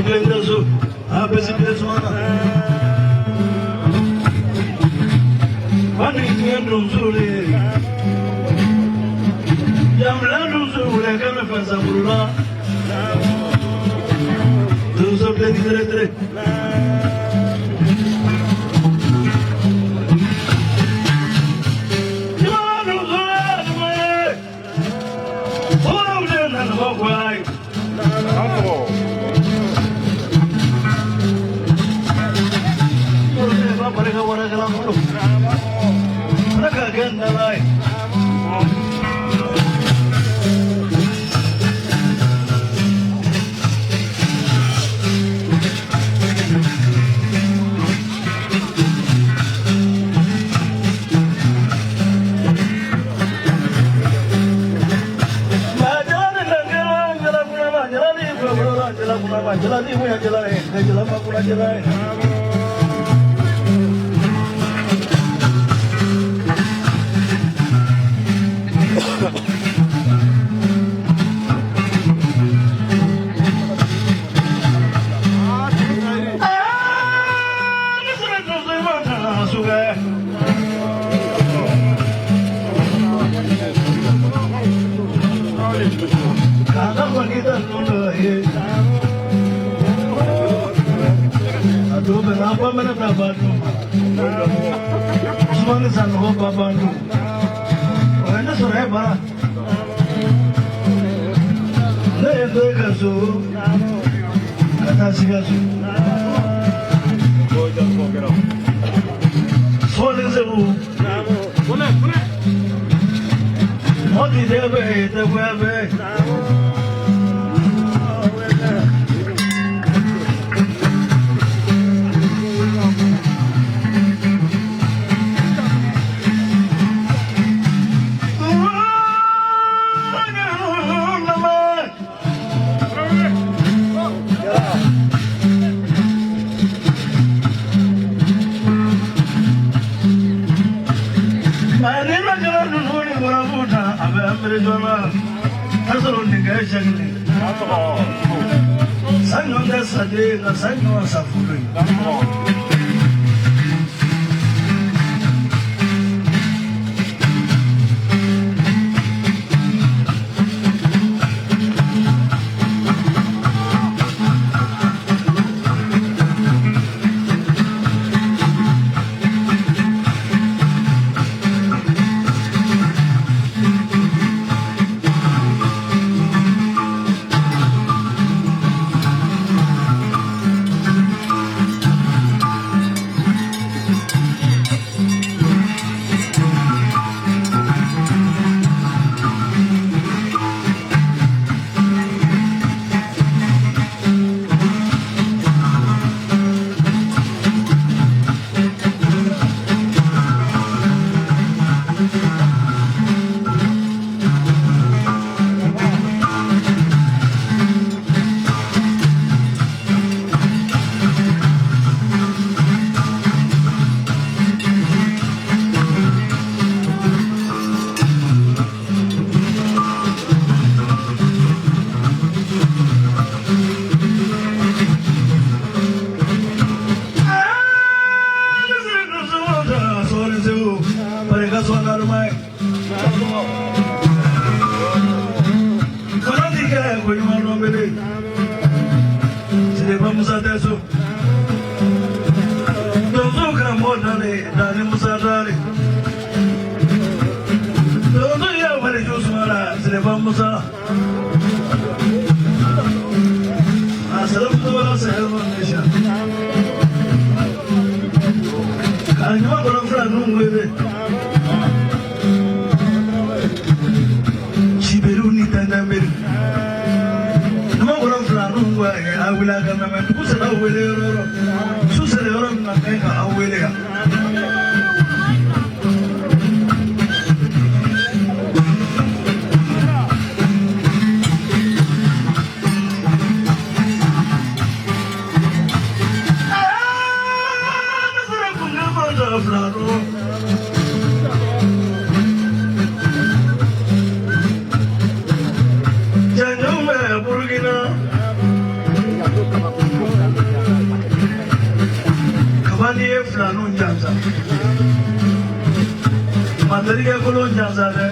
Many so. I busy this one. One in the end of Zuli. Yamlandu Zuli, come from Zamula. Those are plenty. filanun jansa mandarige kolon jansa de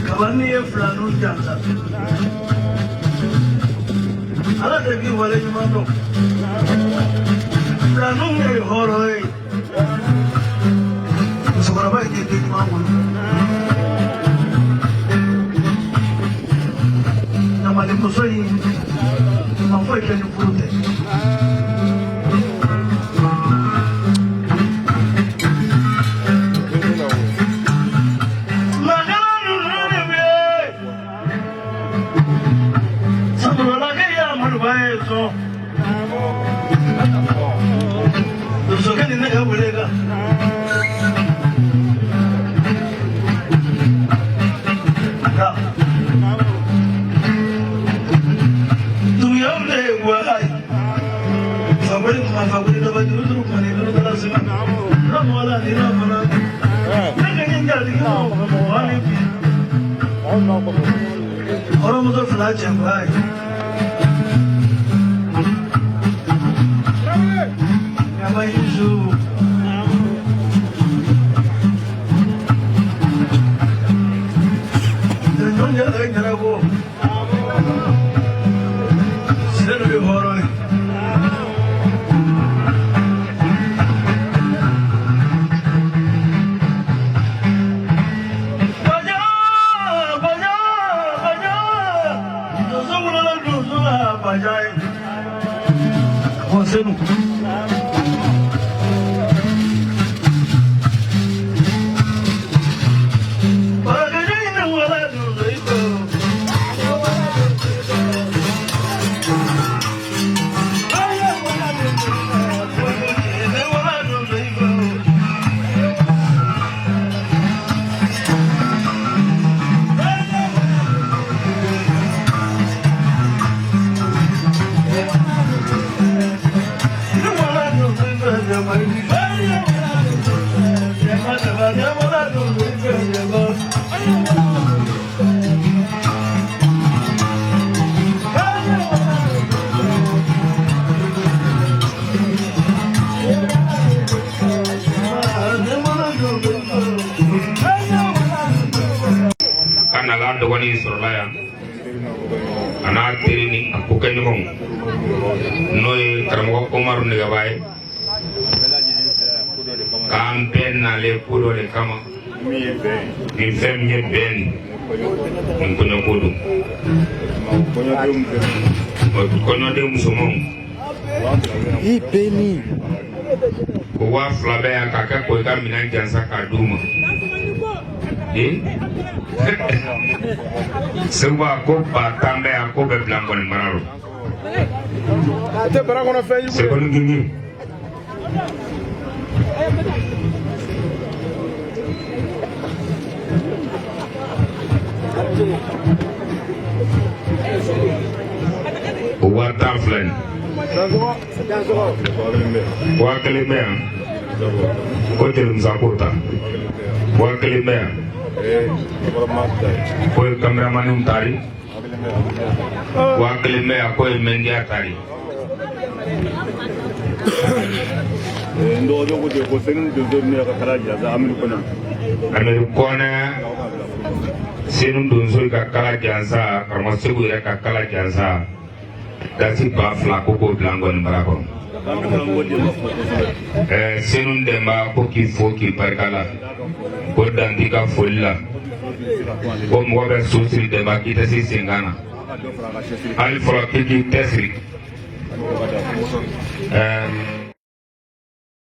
kabani ye filanun jansa ala de bi wale nyumano filanun ye horoy sobara ba ke nyumano na mali kusoi mafoi ke nyufurute orang motor flash yang baik. Yang baik itu. Dan jangan lagi jaraku. Sudah lebih horor. Senu dogoni sorlaya ana tirini ko kanyum noy karamo Omar ne gabay campaign na le kudo le kama mi fem nye ben min ko nyokudu ko no de musumon i beni ko wa flabe akaka ko ka minan jansa ka duma sewa ko batambe ako be blanco ni mararo ate barango na fayu se kon ngi wa tamflen wa kelime ko telum zakota wa kelime koy cameraman tari wa kelime akoy mengia tari ndo jogo de ko sen de ne ka karaja za amir kona senum don so ka karaja za karma segu ya ka karaja za dasi ba fla ko blanco ni barako senum de ma ko ki fo ki barkala ko dandi ka folla ko mo be susri de ba ki tasi singana al fro ki tesri